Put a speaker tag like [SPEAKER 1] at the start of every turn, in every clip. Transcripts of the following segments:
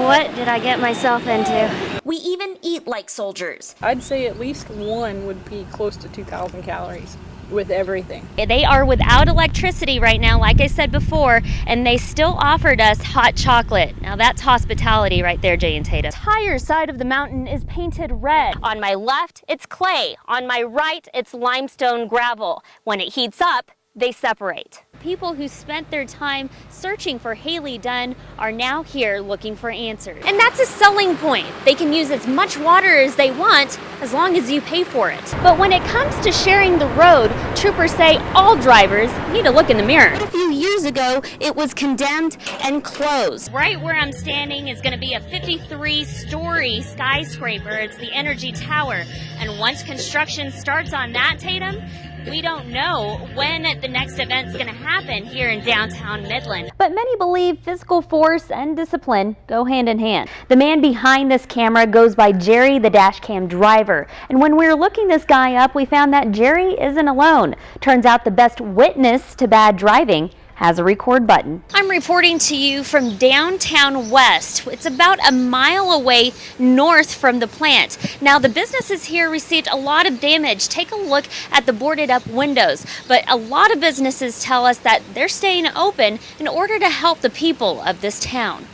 [SPEAKER 1] What did I get myself into?
[SPEAKER 2] We even eat like soldiers.
[SPEAKER 3] I'd say at least one would be close to 2,000 calories with everything.
[SPEAKER 1] They are without electricity right now, like I said before, and they still offered us hot chocolate. Now that's hospitality right there, Jay and Tata. The entire side of the mountain is painted red. On my left, it's clay. On my right, it's limestone gravel. When it heats up, they separate. People who spent their time searching for Haley Dunn are now here looking for answers. And that's a selling point. They can use as much water as they want as long as you pay for it. But when it comes to sharing the road, troopers say all drivers need to look in the mirror. A few years ago, it was condemned and closed. Right where I'm standing is going to be a 53-story skyscraper. It's the Energy Tower. And once construction starts on that, Tatum, we don't know when the next event's going to happen here in downtown Midland. But many believe physical force and discipline go hand in hand. The man behind this camera goes by Jerry, the dash cam driver. And when we were looking this guy up, we found that Jerry isn't alone. Turns out the best witness to bad driving has a record button. I'm reporting to you from downtown West. It's about a mile away north from the plant. Now the businesses here received a lot of damage. Take a look at the boarded up windows. But a lot of businesses tell us that they're staying open in order to help the people of this town.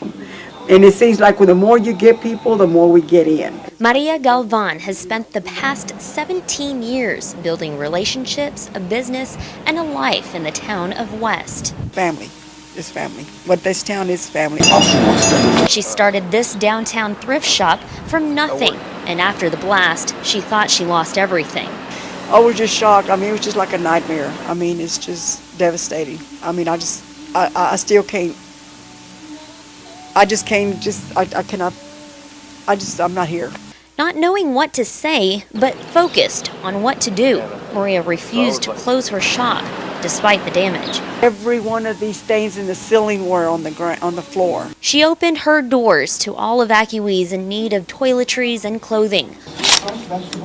[SPEAKER 4] And it seems like the more you get people, the more we get in.
[SPEAKER 1] Maria Galvan has spent the past 17 years building relationships, a business, and a life in the town of West.
[SPEAKER 4] Family. It's family. What this town is family.
[SPEAKER 1] She started this downtown thrift shop from nothing. And after the blast, she thought she lost everything.
[SPEAKER 4] I was just shocked. I mean, it was just like a nightmare. I mean, it's just devastating. I mean, I still can't. I'm not here.
[SPEAKER 1] Not knowing what to say, but focused on what to do, Maria refused to close her shop, despite the damage.
[SPEAKER 4] Every one of these stains in the ceiling were on the floor.
[SPEAKER 1] She opened her doors to all evacuees in need of toiletries and clothing,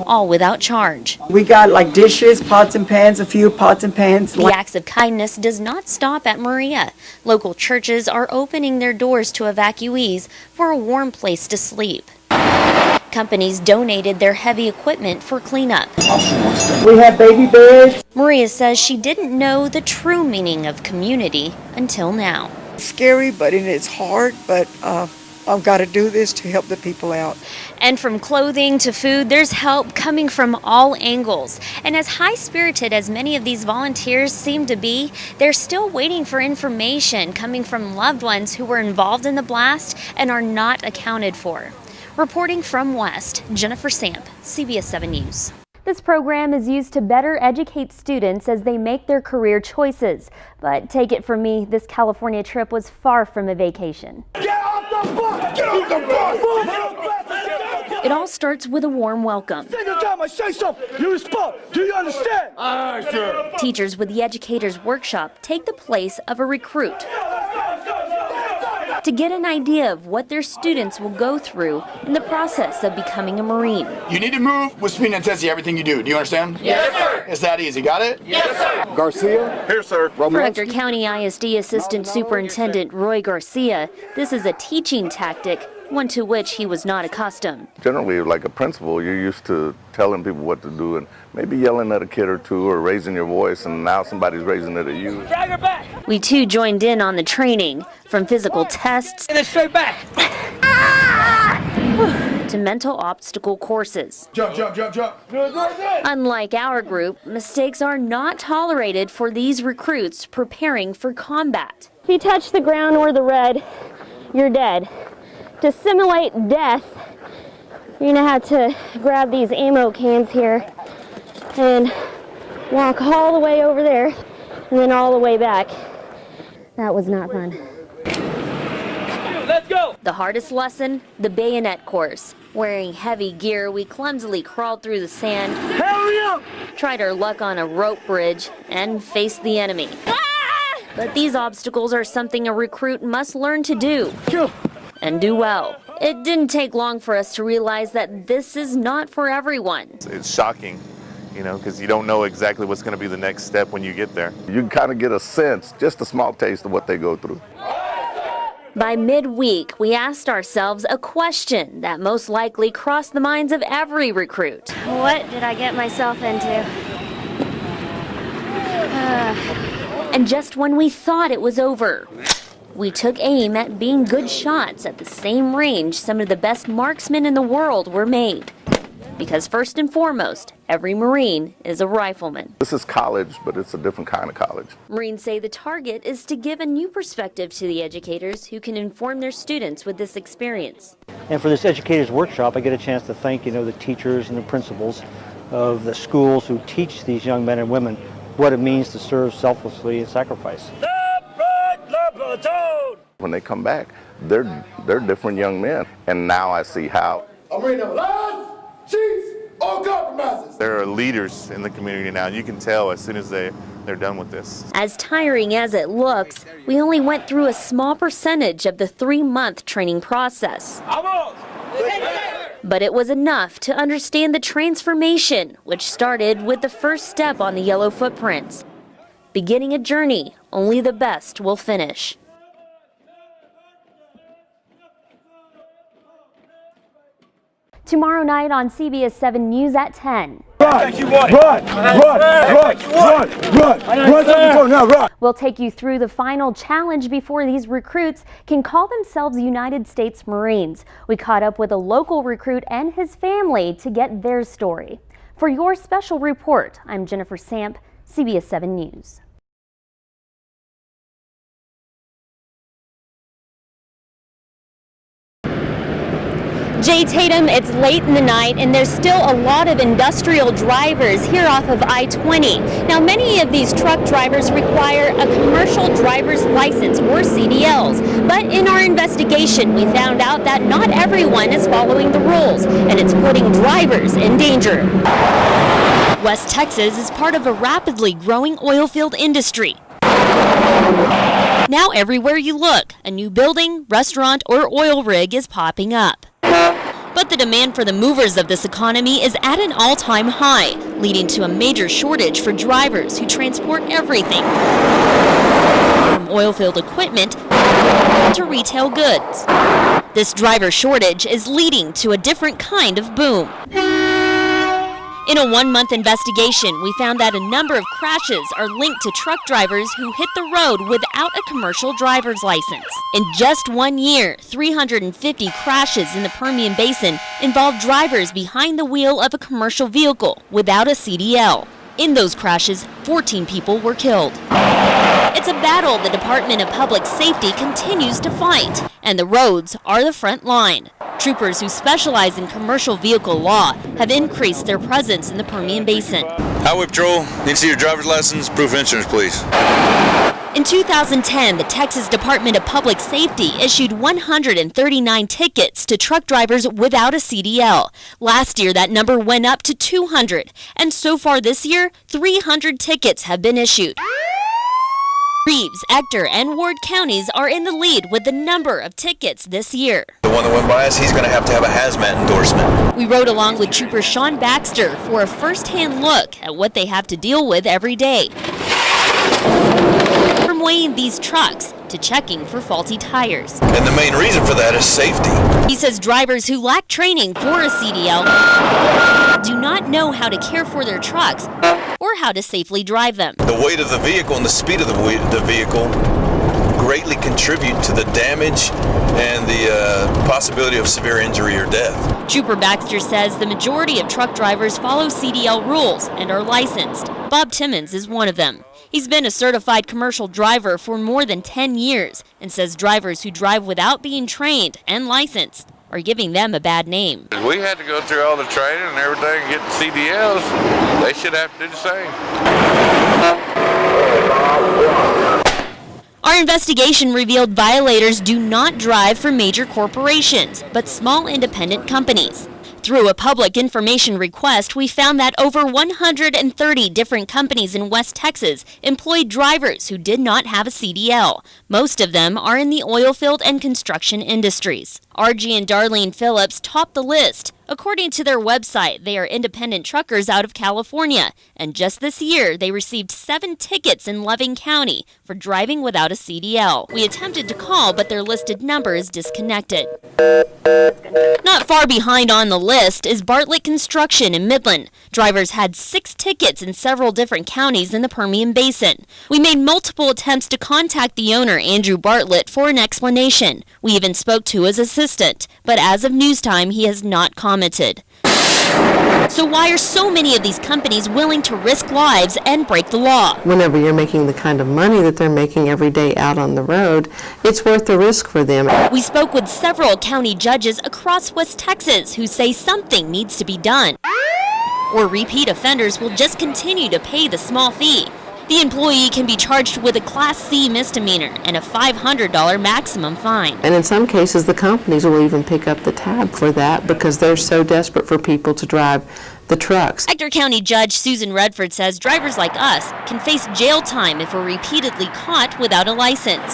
[SPEAKER 1] all without charge.
[SPEAKER 4] We got like dishes, pots and pans, a few pots and pans.
[SPEAKER 1] The acts of kindness does not stop at Maria. Local churches are opening their doors to evacuees for a warm place to sleep. Companies donated their heavy equipment for cleanup.
[SPEAKER 4] We have baby beds.
[SPEAKER 1] Maria says she didn't know the true meaning of community until now.
[SPEAKER 4] It's scary, but it's hard, but I've got to do this to help the people out.
[SPEAKER 1] And from clothing to food, there's help coming from all angles. And as high-spirited as many of these volunteers seem to be, they're still waiting for information coming from loved ones who were involved in the blast and are not accounted for. Reporting from West, Jennifer Samp, CBS 7 News. This program is used to better educate students as they make their career choices. But take it from me, this California trip was far from a vacation.
[SPEAKER 5] Get off the bus! Get off the bus!
[SPEAKER 1] It all starts with a warm welcome.
[SPEAKER 5] Second time I say something, you respond. Do you understand? Sure.
[SPEAKER 1] Teachers with the Educators Workshop take the place of a recruit to get an idea of what their students will go through in the process of becoming a Marine.
[SPEAKER 6] You need to move with speed and intensity everything you do. Do you understand?
[SPEAKER 5] Yes, sir.
[SPEAKER 6] It's that easy. Got it?
[SPEAKER 5] Yes, sir.
[SPEAKER 7] Garcia?
[SPEAKER 6] Here, sir.
[SPEAKER 1] For Dr. County ISD Assistant Superintendent Roy Garcia, this is a teaching tactic, one to which he was not accustomed.
[SPEAKER 7] Generally, like a principal, you're used to telling people what to do and maybe yelling at a kid or two or raising your voice, and now somebody's raising it at you.
[SPEAKER 5] Drag her back.
[SPEAKER 1] We too joined in on the training, from physical tests
[SPEAKER 5] Get it straight back.
[SPEAKER 1] to mental obstacle courses.
[SPEAKER 6] Jump, jump, jump, jump.
[SPEAKER 5] Good.
[SPEAKER 1] Unlike our group, mistakes are not tolerated for these recruits preparing for combat. If you touch the ground or the red, you're dead. To simulate death, you're gonna have to grab these ammo cans here and walk all the way over there and then all the way back. That was not fun.
[SPEAKER 5] Let's go.
[SPEAKER 1] The hardest lesson, the bayonet course. Wearing heavy gear, we clumsily crawled through the sand,
[SPEAKER 5] Hurry up.
[SPEAKER 1] tried our luck on a rope bridge, and faced the enemy. But these obstacles are something a recruit must learn to do. And do well. It didn't take long for us to realize that this is not for everyone.
[SPEAKER 8] It's shocking, because you don't know exactly what's going to be the next step when you get there.
[SPEAKER 7] You can kind of get a sense, just a small taste of what they go through.
[SPEAKER 1] By midweek, we asked ourselves a question that most likely crossed the minds of every recruit. What did I get myself into? And just when we thought it was over, we took aim at being good shots at the same range some of the best marksmen in the world were made. Because first and foremost, every Marine is a rifleman.
[SPEAKER 7] This is college, but it's a different kind of college.
[SPEAKER 1] Marines say the target is to give a new perspective to the educators who can inform their students with this experience.
[SPEAKER 9] And for this educators workshop, I get a chance to thank, the teachers and the principals of the schools who teach these young men and women what it means to serve selflessly and sacrifice.
[SPEAKER 7] When they come back, they're different young men. And now I see how.
[SPEAKER 6] I'm reading them lies, cheats, or compromises.
[SPEAKER 8] There are leaders in the community now. You can tell as soon as they're done with this.
[SPEAKER 1] As tiring as it looks, we only went through a small percentage of the 3-month training process. But it was enough to understand the transformation, which started with the first step on the yellow footprints. Beginning a journey only the best will finish. Tomorrow night on CBS 7 News at 10.
[SPEAKER 5] Run, run.
[SPEAKER 1] We'll take you through the final challenge before these recruits can call themselves United States Marines. We caught up with a local recruit and his family to get their story. For your special report, I'm Jennifer Samp, CBS 7 News. Jay Tatum, it's late in the night and there's still a lot of industrial drivers here off of I-20. Now, many of these truck drivers require a commercial driver's license or CDLs. But in our investigation, we found out that not everyone is following the rules and it's putting drivers in danger. West Texas is part of a rapidly growing oil field industry. Now everywhere you look, a new building, restaurant, or oil rig is popping up. But the demand for the movers of this economy is at an all-time high, leading to a major shortage for drivers who transport everything from oilfield equipment to retail goods. This driver shortage is leading to a different kind of boom. In a 1-month investigation, we found that a number of crashes are linked to truck drivers who hit the road without a commercial driver's license. In just 1 year, 350 crashes in the Permian Basin involved drivers behind the wheel of a commercial vehicle without a CDL. In those crashes, 14 people were killed. It's a battle the Department of Public Safety continues to fight, and the roads are the front line. Troopers who specialize in commercial vehicle law have increased their presence in the Permian Basin.
[SPEAKER 10] Highway Patrol, need to see your driver's license, proof of insurance, please.
[SPEAKER 1] In 2010, the Texas Department of Public Safety issued 139 tickets to truck drivers without a CDL. Last year, that number went up to 200, and so far this year, 300 tickets have been issued. Reeves, Ector, and Ward counties are in the lead with the number of tickets this year.
[SPEAKER 10] The one that went by us, he's going to have a hazmat endorsement.
[SPEAKER 1] We rode along with Trooper Sean Baxter for a first-hand look at what they have to deal with every day. From weighing these trucks to checking for faulty tires.
[SPEAKER 10] And the main reason for that is safety.
[SPEAKER 1] He says drivers who lack training for a CDL do not know how to care for their trucks or how to safely drive them.
[SPEAKER 10] The weight of the vehicle and the speed of the vehicle greatly contribute to the damage and the possibility of severe injury or death.
[SPEAKER 1] Trooper Baxter says the majority of truck drivers follow CDL rules and are licensed. Bob Timmons is one of them. He's been a certified commercial driver for more than 10 years and says drivers who drive without being trained and licensed are giving them a bad name.
[SPEAKER 11] We had to go through all the training and everything and get the CDLs. They should have to do the same.
[SPEAKER 1] Our investigation revealed violators do not drive for major corporations, but small independent companies. Through a public information request, we found that over 130 different companies in West Texas employed drivers who did not have a CDL. Most of them are in the oil field and construction industries. RG and Darlene Phillips topped the list, According to their website, they are independent truckers out of California, and just this year they received 7 tickets in Loving County for driving without a CDL. We attempted to call, but their listed number is disconnected. Not far behind on the list is Bartlett Construction in Midland. Drivers had 6 tickets in several different counties in the Permian Basin. We made multiple attempts to contact the owner, Andrew Bartlett, for an explanation. We even spoke to his assistant, but as of news time, he has not commented. So why are so many of these companies willing to risk lives and break the law?
[SPEAKER 12] Whenever you're making the kind of money that they're making every day out on the road, it's worth the risk for them.
[SPEAKER 1] We spoke with several county judges across West Texas who say something needs to be done, or repeat offenders will just continue to pay the small fee. The employee can be charged with a Class C misdemeanor and a $500 maximum fine.
[SPEAKER 12] And in some cases, the companies will even pick up the tab for that because they're so desperate for people to drive the trucks.
[SPEAKER 1] Ector County Judge Susan Redford says drivers like us can face jail time if we're repeatedly caught without a license.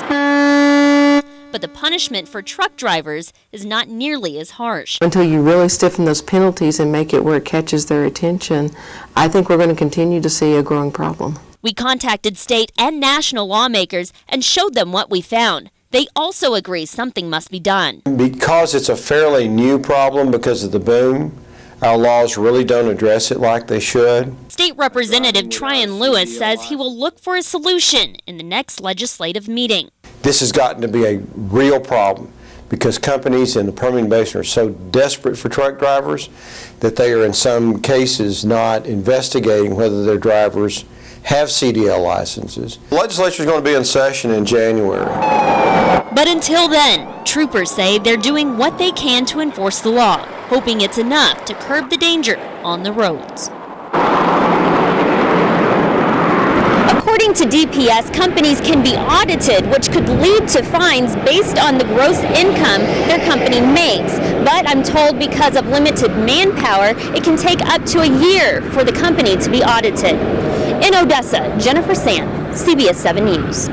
[SPEAKER 1] But the punishment for truck drivers is not nearly as harsh.
[SPEAKER 12] Until you really stiffen those penalties and make it where it catches their attention, I think we're going to continue to see a growing problem.
[SPEAKER 1] We contacted state and national lawmakers and showed them what we found. They also agree something must be done.
[SPEAKER 13] Because it's a fairly new problem because of the boom, our laws really don't address it like they should.
[SPEAKER 1] State Representative Tryon Lewis says he will look for a solution in the next legislative meeting.
[SPEAKER 13] This has gotten to be a real problem because companies in the Permian Basin are so desperate for truck drivers that they are in some cases not investigating whether their drivers have CDL licenses. The legislature is going to be in session in January.
[SPEAKER 1] But until then, troopers say they're doing what they can to enforce the law, hoping it's enough to curb the danger on the roads. According to DPS, companies can be audited, which could lead to fines based on the gross income their company makes. But I'm told because of limited manpower, it can take up to a year for the company to be audited. In Odessa, Jennifer Sand, CBS 7 News.